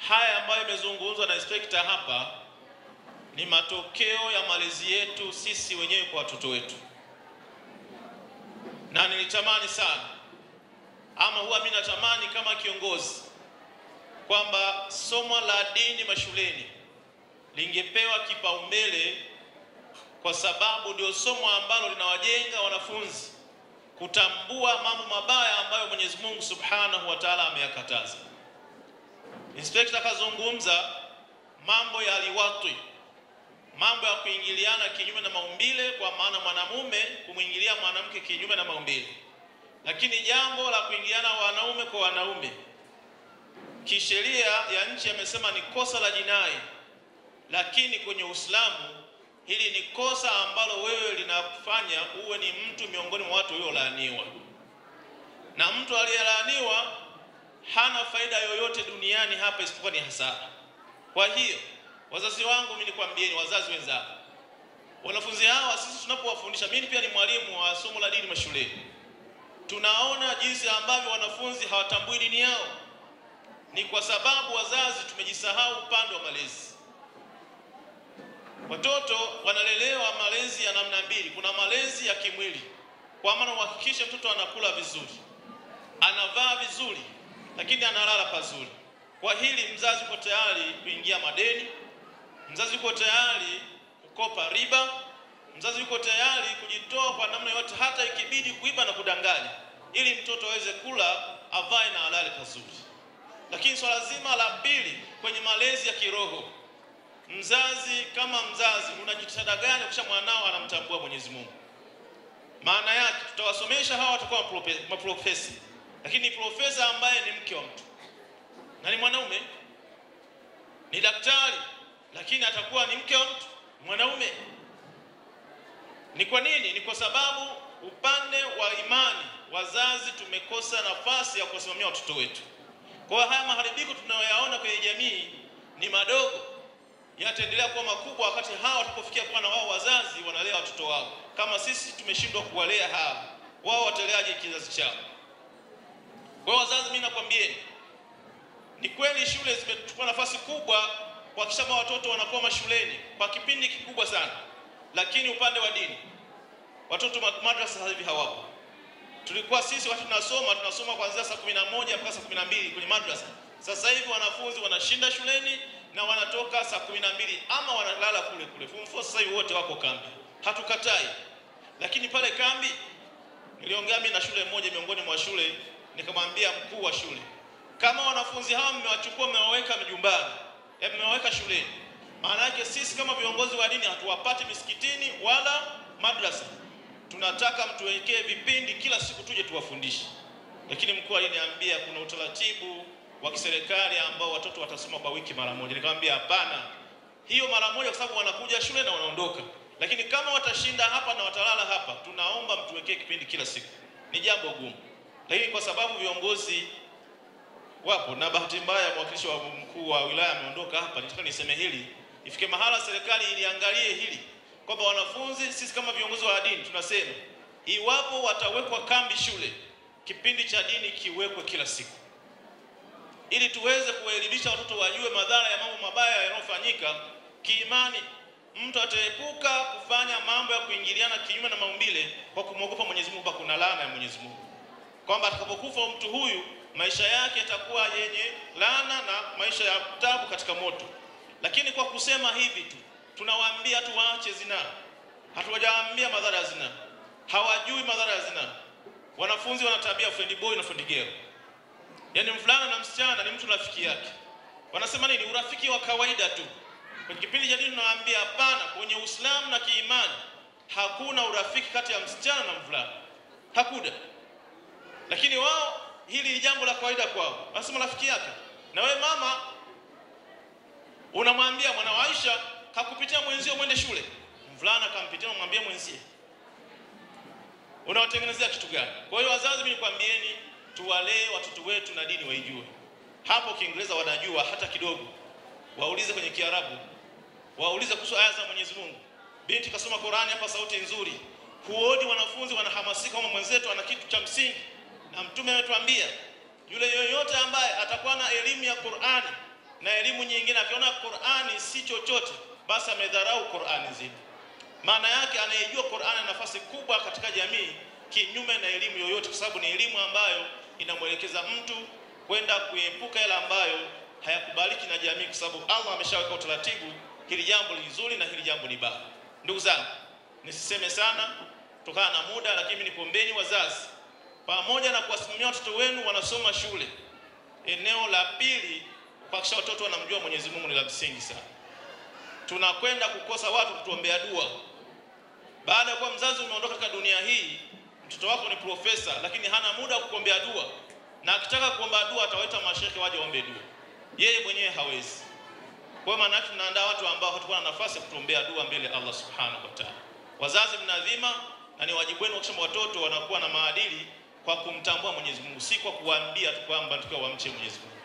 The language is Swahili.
haya ambayo yamezungumzwa na inspector hapa ni matokeo ya malezi yetu sisi wenyewe kwa watoto wetu. Na nilitamani sana, ama huwa mimi natamani kama kiongozi, kwamba somo la dini mashuleni lingepewa kipaumbele, kwa sababu ndio somo ambalo linawajenga wanafunzi kutambua mambo mabaya ambayo Mwenyezi Mungu Subhanahu wa Ta'ala ameyakataza. Inspector kazungumza mambo ya liwatwi, mambo ya kuingiliana kinyume na maumbile, kwa maana mwanamume kumuingilia mwanamke kinyume na maumbile. Lakini jambo la kuingiliana wanaume kwa wanaume, kisheria ya nchi amesema ni kosa la jinai, lakini kwenye Uislamu hili ni kosa ambalo wewe linakufanya uwe ni mtu miongoni mwa watu waliolaaniwa. Na mtu aliyelaaniwa hana faida yoyote duniani hapa isipokuwa ni hasara. Kwa hiyo wazazi wangu, mimi nikwambieni, wazazi wenzangu, wanafunzi hawa sisi tunapowafundisha, mimi pia ni mwalimu wa somo la dini mashuleni, tunaona jinsi ambavyo wanafunzi hawatambui dini yao. Ni kwa sababu wazazi tumejisahau upande wa malezi. Watoto wanalelewa malezi ya namna mbili. Kuna malezi ya kimwili, kwa maana uhakikishe mtoto anakula vizuri, anavaa vizuri, lakini analala pazuri. Kwa hili mzazi yuko tayari kuingia madeni, mzazi yuko tayari kukopa riba, mzazi yuko tayari kujitoa kwa namna yote, hata ikibidi kuiba na kudanganya, ili mtoto aweze kula, avae na alale pazuri. Lakini swala zima la pili kwenye malezi ya kiroho, mzazi kama mzazi unajitahidi gani kisha mwanao anamtambua Mwenyezi Mungu? Maana yake tutawasomesha hawa watakuwa maprofesa, lakini profesa ambaye ni mke wa mtu na ni mwanaume, ni daktari lakini atakuwa ni mke wa mtu mwanaume. Ni kwa nini? Ni kwa sababu upande wa imani wazazi tumekosa nafasi ya kusimamia watoto wetu. Kwa haya maharibiko tunayoyaona kwenye jamii ni madogo, yataendelea kuwa makubwa wakati hawa watapofikia kuwa na wao wazazi wanalea watoto wao. Kama sisi tumeshindwa kuwalea hawa, wao wataleaje kizazi chao? Kwa wazazi, mimi nakwambieni, ni kweli shule zimechukua nafasi kubwa kuhakikisha watoto wanakuwa mashuleni kwa kipindi kikubwa sana, lakini upande wa dini watoto madrasa hivi hawapo. Tulikuwa sisi wakati tunasoma kuanzia saa 11 mpaka saa 12 kwenye madrasa. Sasa hivi wanafunzi wanashinda shuleni na wanatoka saa 12 ama wanalala kule kule. Form 4 sasa hivi wote wako kambi. Hatukatai. Lakini pale kambi niliongea mimi na shule moja miongoni mwa shule, nikamwambia mkuu wa shule, kama wanafunzi hawa mmewachukua mmewaweka majumbani, mmewaweka shuleni, maana yake sisi kama viongozi wa dini hatuwapati misikitini wala madrasa. Tunataka mtuwekee vipindi kila siku tuje tuwafundishe. Lakini mkuu aliniambia kuna utaratibu wa kiserikali ambao watoto watasoma kwa wiki mara moja. Nikamwambia hapana, hiyo mara moja kwa sababu wanakuja shule na wanaondoka, lakini kama watashinda hapa na watalala hapa, tunaomba mtuwekee kipindi kila siku. Ni jambo gumu, lakini kwa sababu viongozi wapo, na bahati mbaya mwakilishi wa mkuu wa wilaya ameondoka hapa, nitaka niseme hili, ifike mahala serikali iliangalie hili, kwamba wanafunzi sisi kama viongozi wa dini tunasema iwapo watawekwa kambi shule, kipindi cha dini kiwekwe kila siku, ili tuweze kuwaelimisha watoto wajue madhara ya mambo mabaya yanayofanyika kiimani. Mtu ataepuka kufanya mambo ya kuingiliana kinyume na maumbile kwa kumwogopa Mwenyezi Mungu, kuna laana ya Mwenyezi Mungu, kwamba atakapokufa mtu huyu maisha yake yatakuwa yenye laana na maisha ya taabu katika moto. Lakini kwa kusema hivi tu tunawaambia tu waache zina, hatuwajaambia madhara ya zina, hawajui madhara ya zina. Wanafunzi wana tabia friend boy na friend girl, yani mvulana na msichana ni mtu rafiki yake. Wanasema nini? Urafiki wa kawaida tu. Kwenye kipindi cha dini tunawaambia hapana, kwenye Uislamu na kiimani hakuna urafiki kati ya msichana na mvulana, hakuna. Lakini wao hili ni jambo la kawaida kwao, wanasema rafiki yake. Na wewe mama unamwambia mwana wa Aisha kakupitia mwenzio mwende shule, mvulana kampitia mwambie mwenzie, unawatengenezea kitu gani? Kwa hiyo wazazi, mimi nikwambieni, tuwalee watoto wetu na dini waijue. Hapo Kiingereza wanajua hata kidogo, waulize kwenye Kiarabu, waulize kuhusu aya za Mwenyezi Mungu. Binti kasoma Qur'ani hapa, sauti nzuri, huoni wanafunzi wanahamasika kama mwenzetu ana kitu cha msingi. Na Mtume ametuambia yule yoyote ambaye atakuwa na elimu ya Qur'ani na elimu nyingine, akiona Qur'ani si chochote, basi amedharau Qur'ani nzima. Maana yake anayejua Qur'ani ana nafasi kubwa katika jamii, kinyume na elimu yoyote, kwa sababu ni elimu ambayo inamwelekeza mtu kwenda kuepuka yale ambayo hayakubaliki na jamii, kwa sababu Allah ameshaweka utaratibu, hili jambo ni zuri na hili jambo ni baya. Ndugu zangu, nisiseme sana kutokana na muda, lakini nikuombeni wazazi, pamoja na kuwasimamia watoto wenu wanasoma shule, eneo la pili kuhakikisha watoto wanamjua Mwenyezi Mungu ni la msingi sana. Tunakwenda kukosa watu kutuombea dua. Baada ya kuwa mzazi umeondoka katika dunia hii, mtoto wako ni profesa lakini hana muda wa kuombea dua, na akitaka kuomba dua atawaita mashehe waje waombe dua, yeye mwenyewe hawezi. Kwa maana tunaandaa watu ambao hatakuwa na nafasi ya kutuombea dua mbele ya Allah Subhanahu wa Ta'ala. Wazazi mnadhima, na ni wajibu wenu kuhakikisha watoto wanakuwa na maadili kwa kumtambua Mwenyezi Mungu, si kwa kuwaambia tu kwamba tukiwa wamche Mwenyezi Mungu.